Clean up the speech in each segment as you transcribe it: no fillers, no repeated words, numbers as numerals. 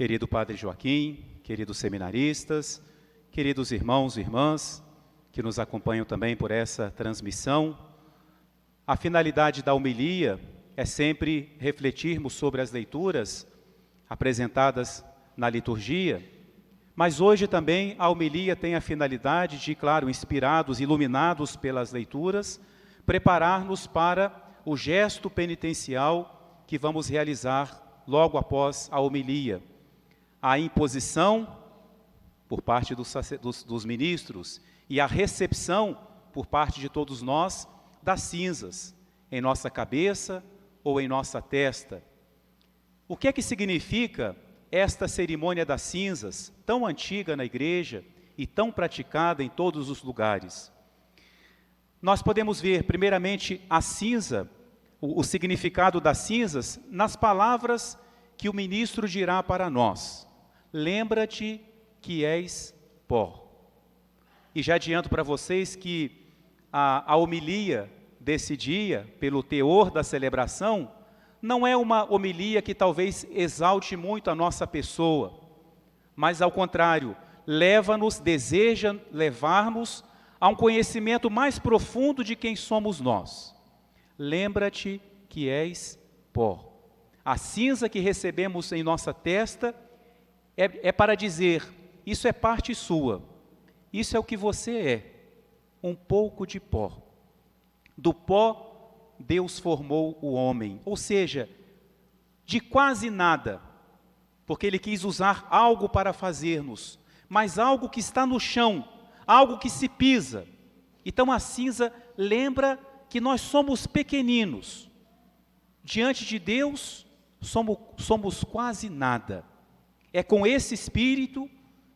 Querido Padre Joaquim, queridos seminaristas, queridos irmãos e irmãs que nos acompanham também por essa transmissão, a finalidade da homilia é sempre refletirmos sobre as leituras apresentadas na liturgia, mas hoje também a homilia tem a finalidade de, claro, inspirados, iluminados pelas leituras, preparar-nos para o gesto penitencial que vamos realizar logo após a homilia. A imposição por parte dos ministros e a recepção por parte de todos nós das cinzas em nossa cabeça ou em nossa testa. O que é que significa esta cerimônia das cinzas, tão antiga na igreja e tão praticada em todos os lugares? Nós podemos ver, primeiramente, a cinza, o significado das cinzas, nas palavras que o ministro dirá para nós. Lembra-te que és pó. E já adianto para vocês que a homilia desse dia, pelo teor da celebração, não é uma homilia que talvez exalte muito a nossa pessoa, mas ao contrário, deseja levar-nos a um conhecimento mais profundo de quem somos nós. Lembra-te que és pó. A cinza que recebemos em nossa testa é para dizer, isso é parte sua, isso é o que você é, um pouco de pó. Do pó, Deus formou o homem, ou seja, de quase nada, porque Ele quis usar algo para fazer-nos, mas algo que está no chão, algo que se pisa. Então a cinza lembra que nós somos pequeninos, diante de Deus somos quase nada. É com esse espírito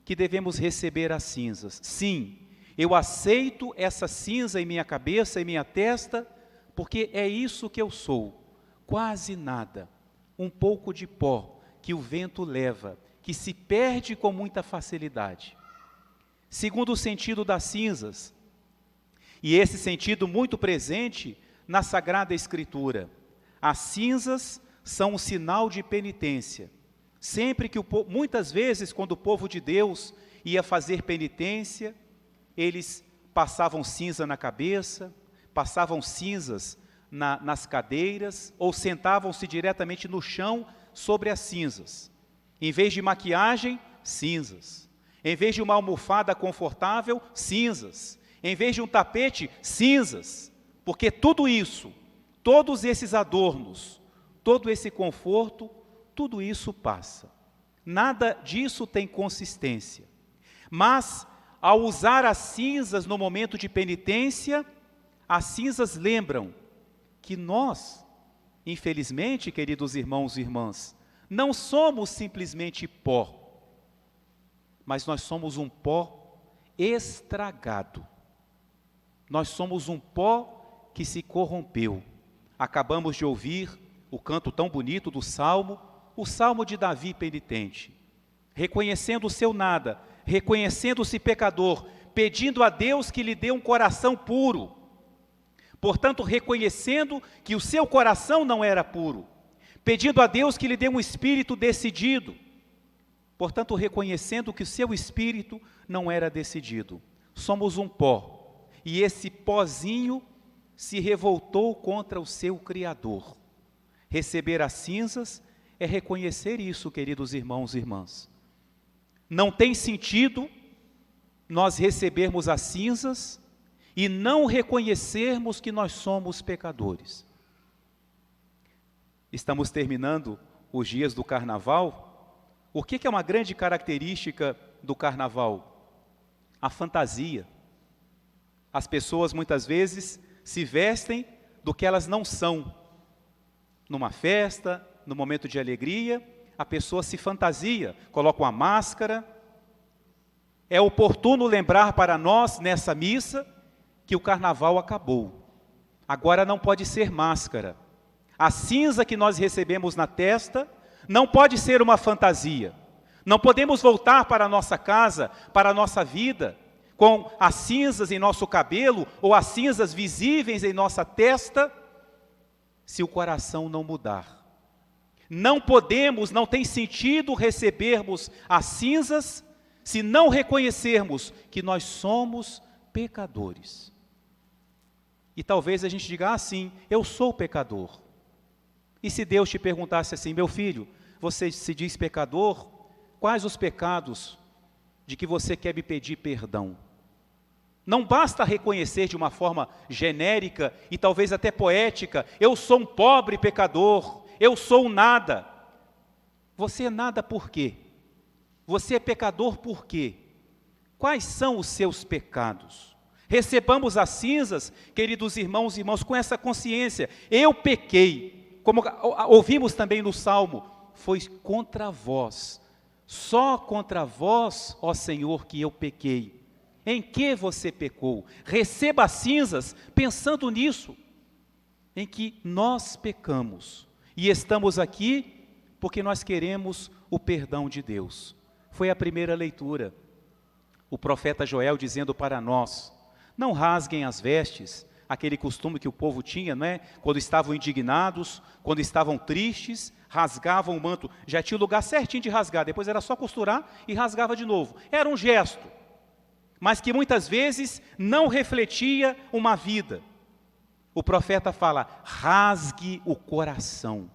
que devemos receber as cinzas. Sim, eu aceito essa cinza em minha cabeça, em minha testa, porque é isso que eu sou, quase nada, um pouco de pó que o vento leva, que se perde com muita facilidade. Segundo o sentido das cinzas, e esse sentido muito presente na Sagrada Escritura, as cinzas são um sinal de penitência. Sempre que muitas vezes, quando o povo de Deus ia fazer penitência, eles passavam cinza na cabeça, passavam cinzas nas cadeiras, ou sentavam-se diretamente no chão sobre as cinzas. Em vez de maquiagem, cinzas. Em vez de uma almofada confortável, cinzas. Em vez de um tapete, cinzas. Porque tudo isso, todos esses adornos, todo esse conforto, tudo isso passa. Nada disso tem consistência. Mas, ao usar as cinzas no momento de penitência, as cinzas lembram que nós, infelizmente, queridos irmãos e irmãs, não somos simplesmente pó, mas nós somos um pó estragado. Nós somos um pó que se corrompeu. Acabamos de ouvir o canto tão bonito do Salmo, o Salmo de Davi penitente, reconhecendo o seu nada, reconhecendo-se pecador, pedindo a Deus que lhe dê um coração puro. Portanto, reconhecendo que o seu coração não era puro, pedindo a Deus que lhe dê um espírito decidido. Portanto, reconhecendo que o seu espírito não era decidido. Somos um pó, e esse pozinho se revoltou contra o seu Criador. Receber as cinzas é reconhecer isso, queridos irmãos e irmãs. Não tem sentido nós recebermos as cinzas e não reconhecermos que nós somos pecadores. Estamos terminando os dias do Carnaval. O que é uma grande característica do Carnaval? A fantasia. As pessoas muitas vezes se vestem do que elas não são. Numa festa, no momento de alegria, a pessoa se fantasia, coloca uma máscara. É oportuno lembrar para nós, nessa missa, que o Carnaval acabou. Agora não pode ser máscara. A cinza que nós recebemos na testa não pode ser uma fantasia. Não podemos voltar para a nossa casa, para a nossa vida, com as cinzas em nosso cabelo ou as cinzas visíveis em nossa testa, se o coração não mudar. Não podemos, não tem sentido recebermos as cinzas se não reconhecermos que nós somos pecadores. E talvez a gente diga, sim, eu sou pecador. E se Deus te perguntasse assim, meu filho, você se diz pecador, quais os pecados de que você quer me pedir perdão? Não basta reconhecer de uma forma genérica e talvez até poética, eu sou um pobre pecador, eu sou um nada. Você é nada por quê? Você é pecador por quê? Quais são os seus pecados? Recebamos as cinzas, queridos irmãos e irmãs, com essa consciência. Eu pequei, como ouvimos também no Salmo, foi contra vós, só contra vós, ó Senhor, que eu pequei. Em que você pecou? Receba as cinzas pensando nisso, em que nós pecamos. E estamos aqui porque nós queremos o perdão de Deus. Foi a primeira leitura. O profeta Joel dizendo para nós, não rasguem as vestes, aquele costume que o povo tinha, não é? Quando estavam indignados, quando estavam tristes, rasgavam o manto. Já tinha o lugar certinho de rasgar, depois era só costurar e rasgava de novo. Era um gesto, mas que muitas vezes não refletia uma vida. O profeta fala, rasgue o coração.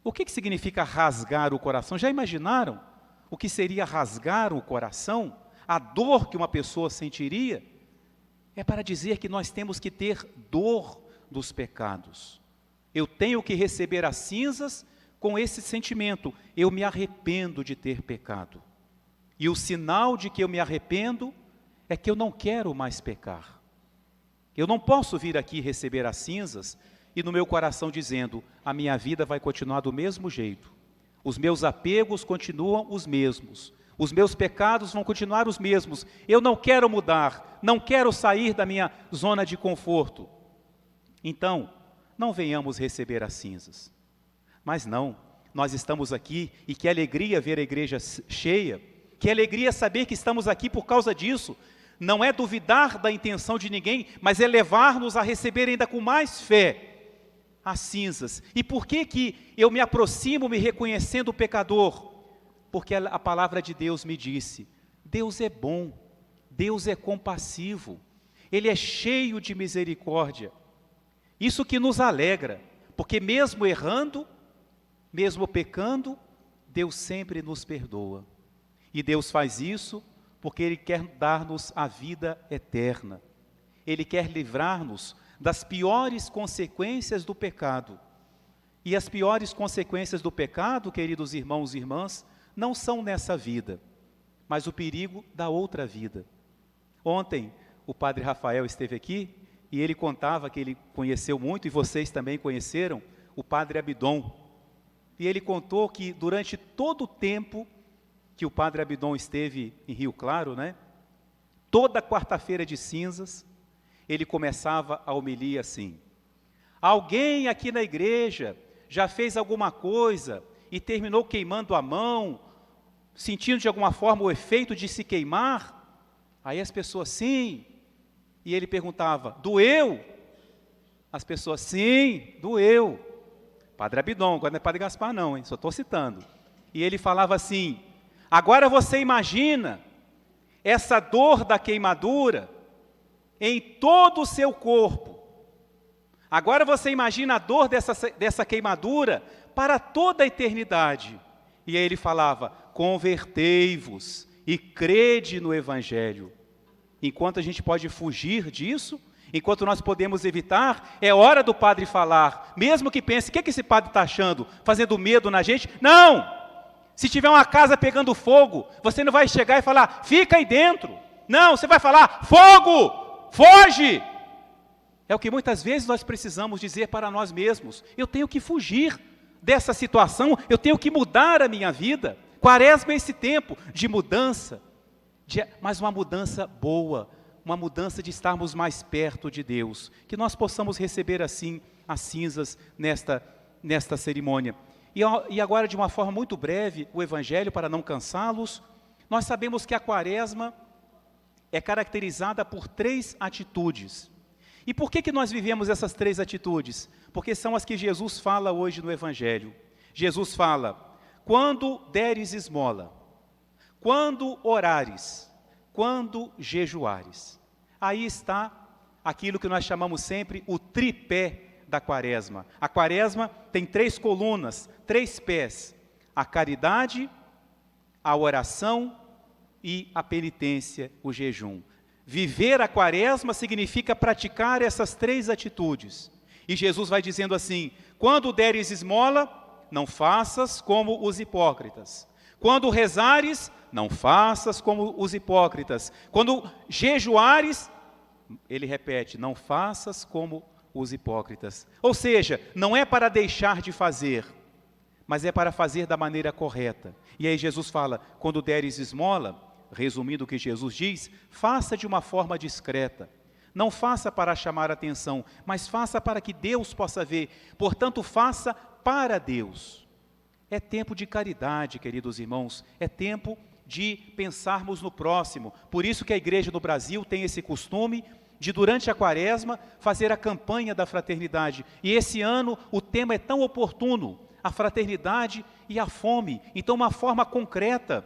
O que significa rasgar o coração? Já imaginaram o que seria rasgar o coração? A dor que uma pessoa sentiria? É para dizer que nós temos que ter dor dos pecados. Eu tenho que receber as cinzas com esse sentimento. Eu me arrependo de ter pecado. E o sinal de que eu me arrependo é que eu não quero mais pecar. Eu não posso vir aqui receber as cinzas e no meu coração dizendo, a minha vida vai continuar do mesmo jeito. Os meus apegos continuam os mesmos. Os meus pecados vão continuar os mesmos. Eu não quero mudar, não quero sair da minha zona de conforto. Então, não venhamos receber as cinzas. Mas não, nós estamos aqui e que alegria ver a igreja cheia, que alegria saber que estamos aqui por causa disso. Não é duvidar da intenção de ninguém, mas é levar-nos a receber ainda com mais fé as cinzas. E por que eu me aproximo me reconhecendo pecador? Porque a palavra de Deus me disse, Deus é bom, Deus é compassivo, Ele é cheio de misericórdia. Isso que nos alegra, porque mesmo errando, mesmo pecando, Deus sempre nos perdoa. E Deus faz isso porque Ele quer dar-nos a vida eterna. Ele quer livrar-nos das piores consequências do pecado. E as piores consequências do pecado, queridos irmãos e irmãs, não são nessa vida, mas o perigo da outra vida. Ontem, o padre Rafael esteve aqui e ele contava que ele conheceu muito, e vocês também conheceram, o padre Abidon. E ele contou que durante todo o tempo que o padre Abidon esteve em Rio Claro, né, toda quarta-feira de cinzas, ele começava a homilia assim, alguém aqui na igreja já fez alguma coisa e terminou queimando a mão, sentindo de alguma forma o efeito de se queimar? Aí as pessoas, sim. E ele perguntava, doeu? As pessoas, sim, doeu. Padre Abidon, agora não é Padre Gaspar não, hein? Só estou citando. E ele falava assim, agora você imagina essa dor da queimadura em todo o seu corpo. Agora você imagina a dor dessa queimadura para toda a eternidade. E aí ele falava, convertei-vos e crede no Evangelho. Enquanto a gente pode fugir disso, enquanto nós podemos evitar, é hora do padre falar, mesmo que pense, o que esse padre está achando? Fazendo medo na gente? Não! Se tiver uma casa pegando fogo, você não vai chegar e falar, fica aí dentro. Não, você vai falar, fogo, foge! É o que muitas vezes nós precisamos dizer para nós mesmos, eu tenho que fugir dessa situação, eu tenho que mudar a minha vida. Quaresma é esse tempo de mudança, mas uma mudança boa, uma mudança de estarmos mais perto de Deus, que nós possamos receber assim as cinzas nesta cerimônia. E agora, de uma forma muito breve, o Evangelho, para não cansá-los, nós sabemos que a Quaresma é caracterizada por 3 atitudes. E por que nós vivemos essas 3 atitudes? Porque são as que Jesus fala hoje no Evangelho. Jesus fala: quando deres esmola, quando orares, quando jejuares. Aí está aquilo que nós chamamos sempre o tripé da quaresma. A quaresma tem 3 colunas, 3 pés: a caridade, a oração e a penitência, o jejum. Viver a quaresma significa praticar essas 3 atitudes. E Jesus vai dizendo assim: quando deres esmola, não faças como os hipócritas. Quando rezares, não faças como os hipócritas. Quando jejuares, ele repete: não faças como os hipócritas. Ou seja, não é para deixar de fazer, mas é para fazer da maneira correta. E aí Jesus fala: quando deres esmola, resumindo o que Jesus diz, faça de uma forma discreta. Não faça para chamar atenção, mas faça para que Deus possa ver. Portanto, faça para Deus. É tempo de caridade, queridos irmãos. É tempo de pensarmos no próximo. Por isso que a igreja no Brasil tem esse costume de, durante a quaresma, fazer a campanha da fraternidade. E esse ano o tema é tão oportuno: a fraternidade e a fome. Então, uma forma concreta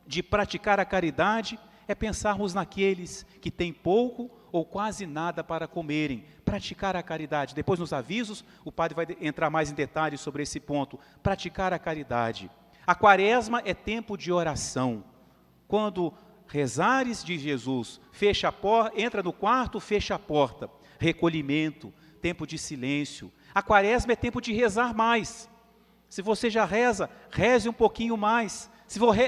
de praticar a caridade é pensarmos naqueles que têm pouco ou quase nada para comerem. Praticar a caridade. Depois, nos avisos, o padre vai entrar mais em detalhes sobre esse ponto. Praticar a caridade. A quaresma é tempo de oração. Quando rezares, diz Jesus, fecha a porta, entra no quarto, fecha a porta. Recolhimento, tempo de silêncio. A quaresma é tempo de rezar mais. Se você já reza, reze um pouquinho mais.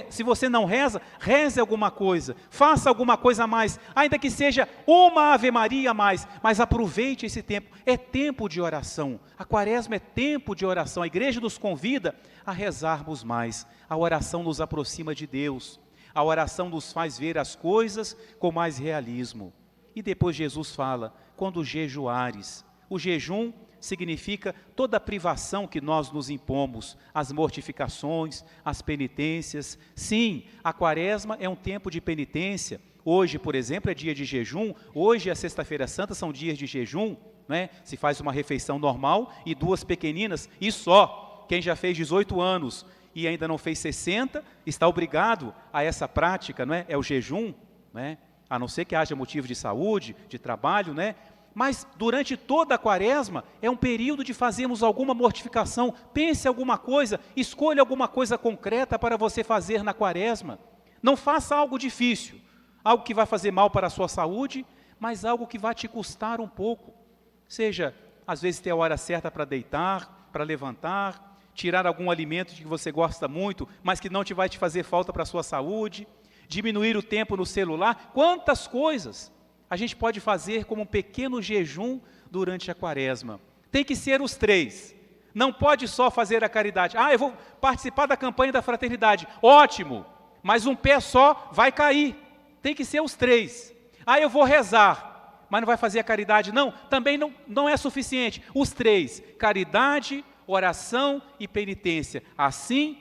Se você não reza, reze alguma coisa, faça alguma coisa a mais, ainda que seja uma Ave Maria a mais, mas aproveite esse tempo. É tempo de oração. A quaresma é tempo de oração. A igreja nos convida a rezarmos mais. A oração nos aproxima de Deus. A oração nos faz ver as coisas com mais realismo. E depois Jesus fala: quando jejuares. O jejum significa toda a privação que nós nos impomos, as mortificações, as penitências. Sim, a quaresma é um tempo de penitência. Hoje, por exemplo, é dia de jejum. Hoje e a Sexta-feira Santa são dias de jejum, né? Se faz uma refeição normal e 2 pequeninas, e só. Quem já fez 18 anos e ainda não fez 60, está obrigado a essa prática, não é? É o jejum, né? A não ser que haja motivo de saúde, de trabalho, né? Mas durante toda a quaresma é um período de fazermos alguma mortificação. Pense alguma coisa, escolha alguma coisa concreta para você fazer na quaresma. Não faça algo difícil, algo que vai fazer mal para a sua saúde, mas algo que vai te custar um pouco. Seja, às vezes, ter a hora certa para deitar, para levantar, tirar algum alimento que você gosta muito, mas que não vai te fazer falta para a sua saúde, diminuir o tempo no celular. Quantas coisas a gente pode fazer como um pequeno jejum durante a quaresma. Tem que ser os 3. Não pode só fazer a caridade. Eu vou participar da campanha da fraternidade. Ótimo, mas um pé só vai cair. Tem que ser os 3. Eu vou rezar, mas não vai fazer a caridade. Não, também não é suficiente. Os 3, caridade, oração e penitência. Assim,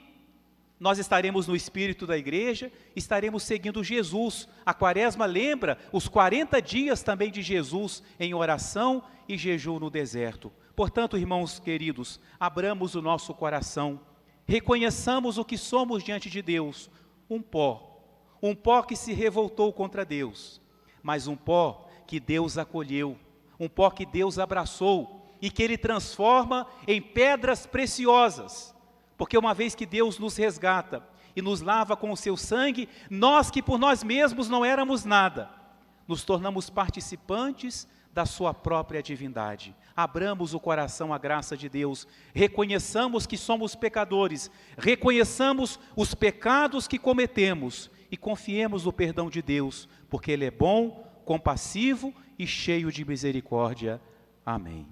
nós estaremos no espírito da igreja, estaremos seguindo Jesus. A quaresma lembra os 40 dias também de Jesus em oração e jejum no deserto. Portanto, irmãos queridos, abramos o nosso coração, reconheçamos o que somos diante de Deus, um pó que se revoltou contra Deus, mas um pó que Deus acolheu, um pó que Deus abraçou e que Ele transforma em pedras preciosas. Porque uma vez que Deus nos resgata e nos lava com o seu sangue, nós que por nós mesmos não éramos nada, nos tornamos participantes da sua própria divindade. Abramos o coração à graça de Deus, reconheçamos que somos pecadores, reconheçamos os pecados que cometemos e confiemos no perdão de Deus, porque Ele é bom, compassivo e cheio de misericórdia. Amém.